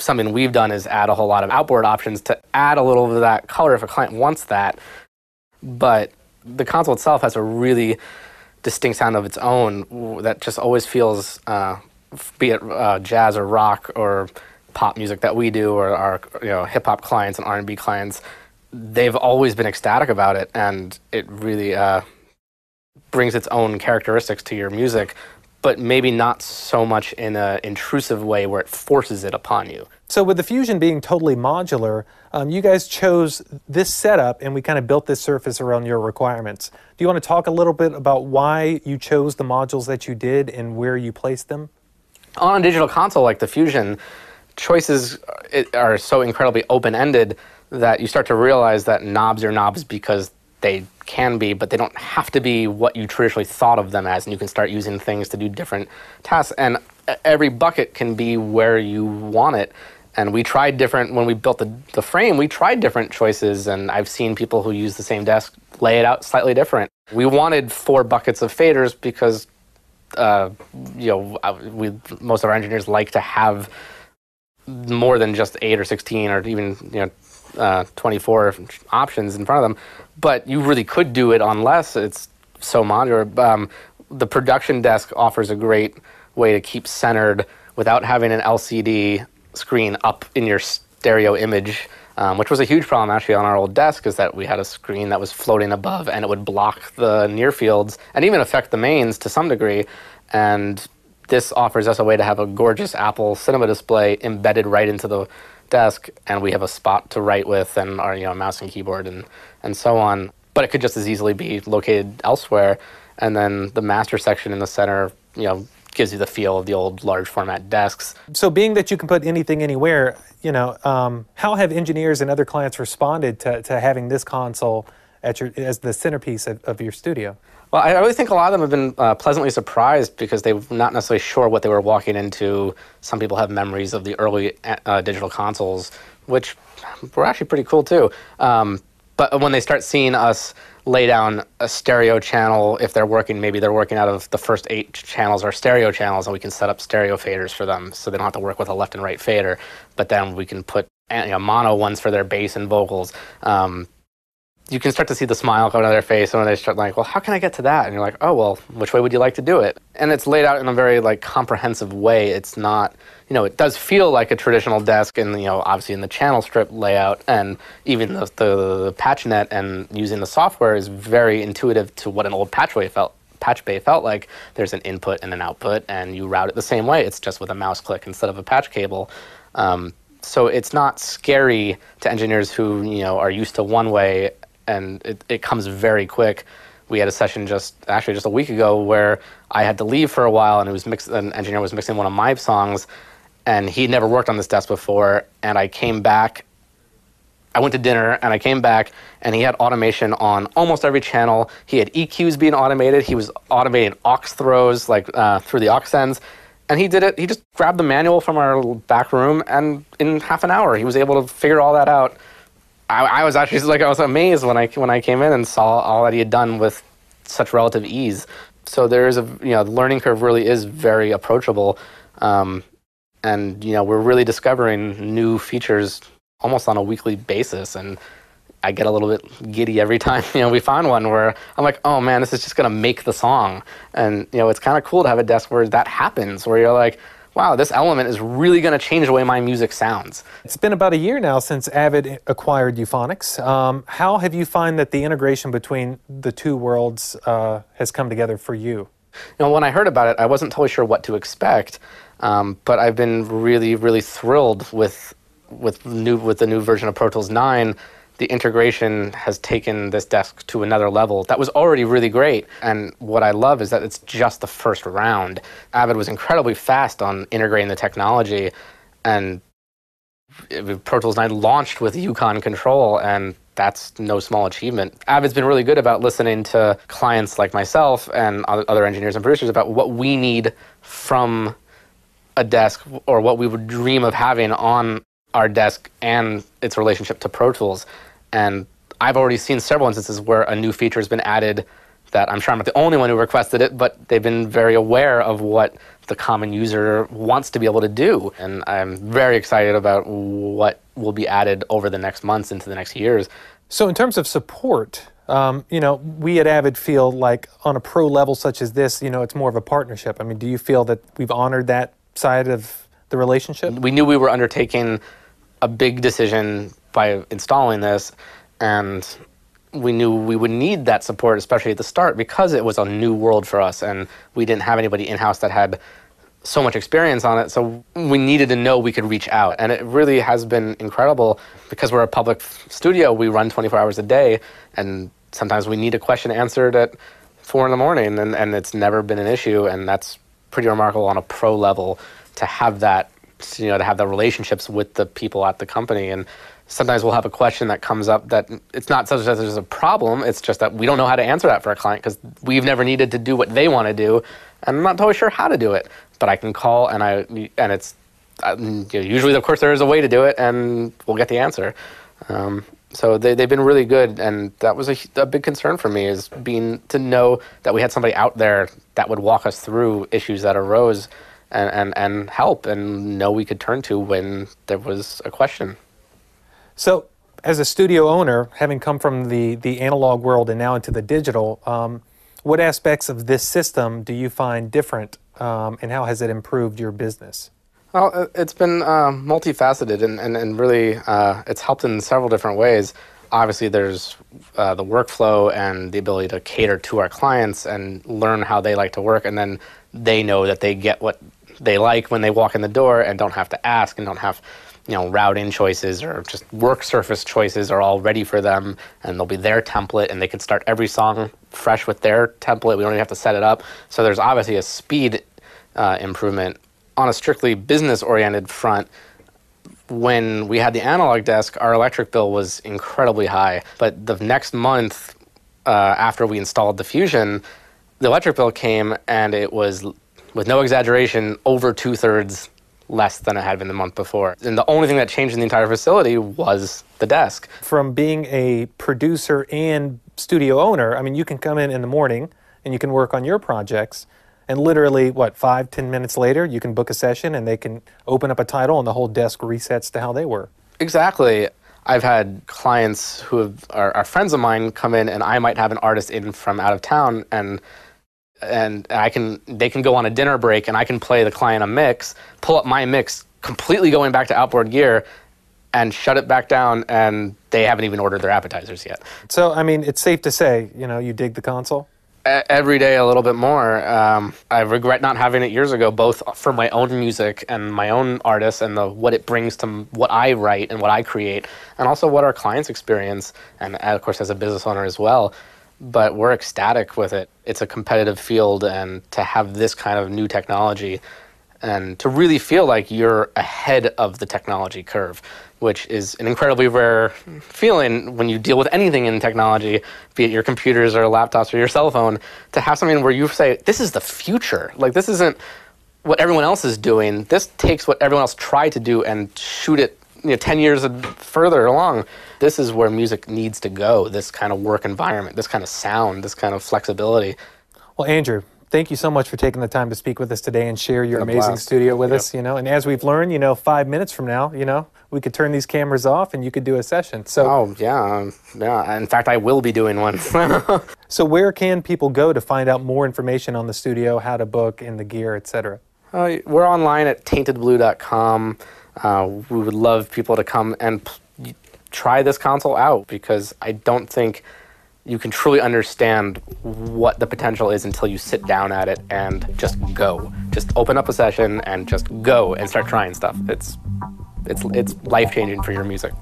something we've done is add a whole lot of outboard options to add a little bit of that color if a client wants that. But the console itself has a really distinct sound of its own that just always feels, be it jazz or rock or pop music that we do, or our hip hop clients and R&B clients, they've always been ecstatic about it, and it really brings its own characteristics to your music, but maybe not so much in an intrusive way where it forces it upon you. So with the Fusion being totally modular, you guys chose this setup and we kind of built this surface around your requirements. Do you want to talk a little bit about why you chose the modules that you did and where you placed them? On a digital console like the Fusion, choices are so incredibly open-ended that you start to realize that knobs are knobs because they can be, but they don't have to be what you traditionally thought of them as, and you can start using things to do different tasks, and every bucket can be where you want it. And we tried different, when we built the frame, we tried different choices, and I've seen people who use the same desk lay it out slightly different. We wanted 4 buckets of faders because most of our engineers like to have more than just 8 or 16 or even 24 options in front of them, but you really could do it on less. It's so modular. The production desk offers a great way to keep centered without having an LCD screen up in your stereo image, which was a huge problem actually on our old desk, is that we had a screen that was floating above and it would block the near fields and even affect the mains to some degree. And this offers us a way to have a gorgeous Apple Cinema display embedded right into the desk, and we have a spot to write with and our mouse and keyboard and so on. But it could just as easily be located elsewhere. And then the master section in the center, gives you the feel of the old large format desks. So being that you can put anything anywhere, how have engineers and other clients responded to having this console as the centerpiece of your studio? Well, I really think a lot of them have been pleasantly surprised because they were not necessarily sure what they were walking into. Some people have memories of the early digital consoles, which were actually pretty cool too. But when they start seeing us lay down a stereo channel, if maybe they're working out of the first 8 channels are stereo channels, and we can set up stereo faders for them so they don't have to work with a left and right fader. But then we can put mono ones for their bass and vocals. You can start to see the smile come on their face, and when they start like, well, how can I get to that? And you're like, oh, well, which way would you like to do it? And it's laid out in a very comprehensive way. It's not, it does feel like a traditional desk, and obviously in the channel strip layout, and even the patch net and using the software is very intuitive to what an old patch bay felt like. There's an input and an output, and you route it the same way. It's just with a mouse click instead of a patch cable. So it's not scary to engineers who are used to one way, and it comes very quick. We had a session just a week ago where I had to leave for a while, and an engineer was mixing one of my songs, and he'd never worked on this desk before, and I came back. I went to dinner, and I came back, and he had automation on almost every channel. He had EQs being automated. He was automating aux throws through the aux ends, and he did it. He just grabbed the manual from our back room, and in half an hour, he was able to figure all that out. I was actually I was amazed when I came in and saw all that he had done with such relative ease. So there is the learning curve really is very approachable, and we're really discovering new features almost on a weekly basis. And I get a little bit giddy every time we find one where I'm like, oh man, this is just gonna make the song. And it's kind of cool to have a desk where that happens, where you're like, wow, this element is really going to change the way my music sounds. It's been about a year now since Avid acquired Euphonics. How have you found that the integration between the two worlds has come together for you? When I heard about it, I wasn't totally sure what to expect, but I've been really, really thrilled with the new version of Pro Tools 9. The integration has taken this desk to another level that was already really great. And what I love is that it's just the first round. Avid was incredibly fast on integrating the technology, and Pro Tools 9 launched with Yukon Control, and that's no small achievement. Avid's been really good about listening to clients like myself and other engineers and producers about what we need from a desk, or what we would dream of having on our desk and its relationship to Pro Tools. And I've already seen several instances where a new feature has been added that I'm sure I'm not the only one who requested it, but they've been very aware of what the common user wants to be able to do. And I'm very excited about what will be added over the next months into the next years. So in terms of support, we at Avid feel like on a pro level such as this, it's more of a partnership. I mean, do you feel that we've honored that side of the relationship? We knew we were undertaking a big decision by installing this, and we knew we would need that support, especially at the start, because it was a new world for us, and we didn't have anybody in-house that had so much experience on it. So we needed to know we could reach out, and it really has been incredible. Because we're a public studio, we run 24 hours a day, and sometimes we need a question answered at 4 in the morning, and it's never been an issue, and that's pretty remarkable on a pro level to have that, to have the relationships with the people at the company. And sometimes we'll have a question that comes up that it's not such that there's a problem, it's just that we don't know how to answer that for a client because we've never needed to do what they want to do, and I'm not totally sure how to do it. But I can call, and it's usually, of course, there is a way to do it, and we'll get the answer. So they've been really good, and that was a big concern for me, is to know that we had somebody out there that would walk us through issues that arose and help, and know we could turn to when there was a question. So as a studio owner, having come from the analog world and now into the digital, what aspects of this system do you find different, and how has it improved your business? Well, it's been multifaceted, and really it's helped in several different ways. Obviously, there's the workflow and the ability to cater to our clients and learn how they like to work, and then they know that they get what they like when they walk in the door and don't have to ask and don't have route-in choices or just work surface choices are all ready for them, and they'll be their template, and they can start every song fresh with their template. We don't even have to set it up. So there's obviously a speed improvement. On a strictly business-oriented front, when we had the analog desk, our electric bill was incredibly high. But the next month, after we installed the Fusion, the electric bill came, and it was, with no exaggeration, over 2/3 less than it had been the month before. And the only thing that changed in the entire facility was the desk. From being a producer and studio owner, I mean, you can come in the morning and you can work on your projects, and literally, 5-10 minutes later, you can book a session and they can open up a title and the whole desk resets to how they were. Exactly. I've had clients who are friends of mine come in, and I might have an artist in from out of town, and they can go on a dinner break, and I can play the client a mix, pull up my mix, completely going back to outboard gear, and shut it back down, and they haven't even ordered their appetizers yet. So, I mean, it's safe to say, you dig the console? Every day a little bit more. I regret not having it years ago, both for my own music and my own artists, and what it brings to what I write and what I create, and also what our clients experience, and of course as a business owner as well. But we're ecstatic with it. It's a competitive field, and to have this kind of new technology and to really feel like you're ahead of the technology curve, which is an incredibly rare feeling when you deal with anything in technology, be it your computers or laptops or your cell phone, to have something where you say, this is the future. Like, this isn't what everyone else is doing. This takes what everyone else tried to do and shoot it 10 years further along. This is where music needs to go, this kind of work environment, this kind of sound, this kind of flexibility. Well, Andrew, thank you so much for taking the time to speak with us today and share your amazing studio with us. And as we've learned, 5 minutes from now, we could turn these cameras off and you could do a session. So, yeah. In fact, I will be doing one. So where can people go to find out more information on the studio, how to book, and the gear, etc.? We're online at taintedblue.com. We would love people to come and try this console out, because I don't think you can truly understand what the potential is until you sit down at it and just go. Just open up a session and just go and start trying stuff. It's life-changing for your music.